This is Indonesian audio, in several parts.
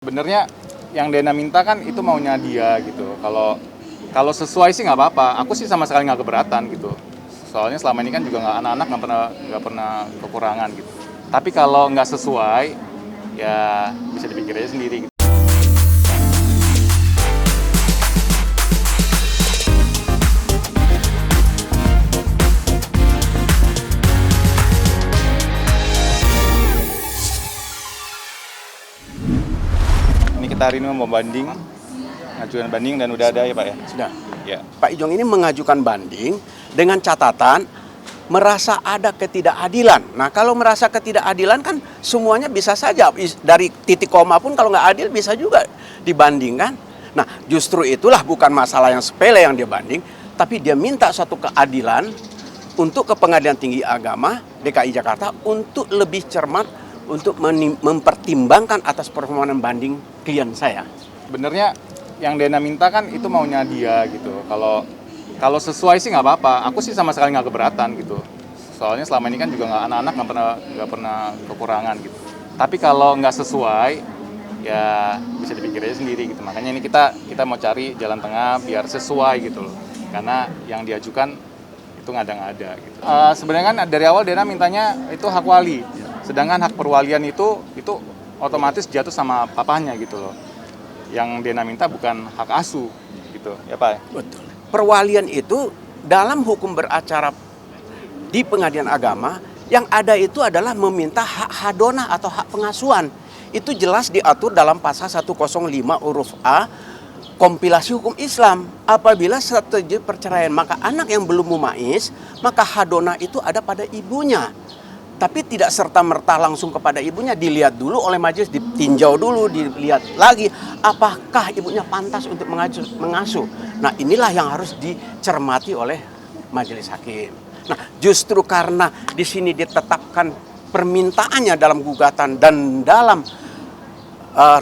Sebenarnya yang Dena minta kan itu maunya dia gitu. Kalau sesuai sih nggak apa-apa. Aku sih sama sekali nggak keberatan gitu. Soalnya selama ini kan juga anak-anak nggak pernah kekurangan gitu. Tapi kalau nggak sesuai, ya bisa dipikir aja sendiri. Gitu. Ini kita hari ini mau banding, ngajukan banding dan udah ada ya Pak ya? Sudah. Ya. Pak Ijong ini mengajukan banding dengan catatan merasa ada ketidakadilan. Nah, kalau merasa ketidakadilan kan semuanya bisa saja. Dari titik koma pun kalau nggak adil bisa juga dibandingkan. Nah, justru itulah bukan masalah yang sepele yang dia banding, tapi dia minta suatu keadilan untuk ke Pengadilan Tinggi Agama DKI Jakarta untuk lebih cermat untuk mempertimbangkan atas permohonan banding klien saya. Sebenarnya yang Dena minta kan itu maunya dia gitu. Kalau sesuai sih nggak apa-apa. Aku sih sama sekali nggak keberatan gitu. Soalnya selama ini kan juga anak-anak nggak pernah kekurangan gitu. Tapi kalau nggak sesuai, ya bisa dipikir aja sendiri gitu. Makanya ini kita mau cari jalan tengah biar sesuai gitu loh. Karena yang diajukan itu ngada-ngada gitu. Sebenarnya kan dari awal Dena mintanya itu hak wali. Sedangkan hak perwalian itu otomatis jatuh sama papahnya gitu loh. Yang Dena minta bukan hak asuh gitu, ya Pak? Betul. Perwalian itu dalam hukum beracara di Pengadilan Agama yang ada itu adalah meminta hak hadonah atau hak pengasuhan. Itu jelas diatur dalam pasal 105 huruf A kompilasi hukum Islam. Apabila terjadi perceraian maka anak yang belum mumaiz, maka hadonah itu ada pada ibunya. Tapi tidak serta-merta langsung kepada ibunya, dilihat dulu oleh majelis, ditinjau dulu, dilihat lagi apakah ibunya pantas untuk mengasuh. Nah, inilah yang harus dicermati oleh majelis hakim. Nah, justru karena di sini ditetapkan permintaannya dalam gugatan dan dalam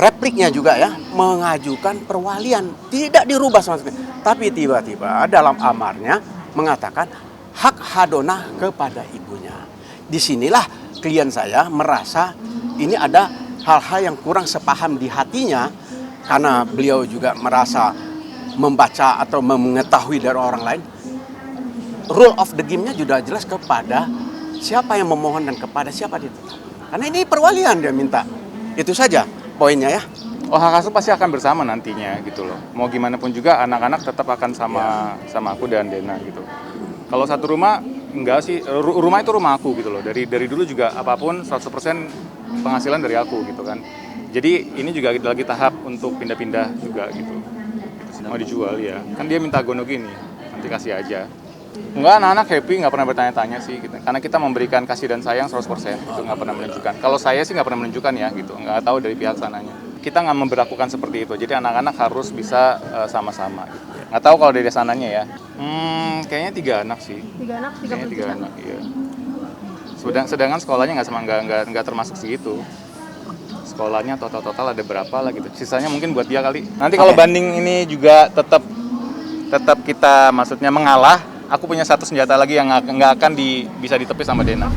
repliknya juga ya, mengajukan perwalian, tidak dirubah sama sekali. Tapi tiba-tiba dalam amarnya mengatakan hak hadonah kepada ibunya. Disinilah klien saya merasa ini ada hal-hal yang kurang sepaham di hatinya karena beliau juga merasa membaca atau mengetahui dari orang lain. Rule of the game-nya juga jelas kepada siapa yang memohon dan kepada siapa ditetapkan. Karena ini perwalian dia minta. Itu saja poinnya ya. Oh, hak asuh pasti akan bersama nantinya gitu loh. Mau gimana pun juga anak-anak tetap akan sama aku dan Dena gitu. Kalau satu rumah enggak sih, rumah itu rumah aku gitu loh. Dari dulu juga apapun 100% penghasilan dari aku gitu kan. Jadi ini juga lagi tahap untuk pindah-pindah juga gitu. Mau dijual ya. Kan dia minta gono gini. Nanti kasih aja. Enggak, anak-anak happy, nggak pernah bertanya-tanya sih gitu. Karena kita memberikan kasih dan sayang 100%, itu nggak pernah menunjukkan. Kalau saya sih nggak pernah menunjukkan ya gitu. Nggak tahu dari pihak sananya. Kita nggak memberlakukan seperti itu. Jadi anak-anak harus bisa sama-sama gitu. Nggak tahu kalau dari sananya ya. Kayaknya 3 anak sih. 3 anak, 30 Kayaknya 3 juta. anak, iya. Sedangkan sekolahnya nggak termasuk segitu. Sekolahnya total ada berapa lah gitu. Sisanya mungkin buat dia kali. Nanti kalau banding ini juga tetap kita maksudnya mengalah, aku punya satu senjata lagi yang nggak akan bisa ditepis sama Dena.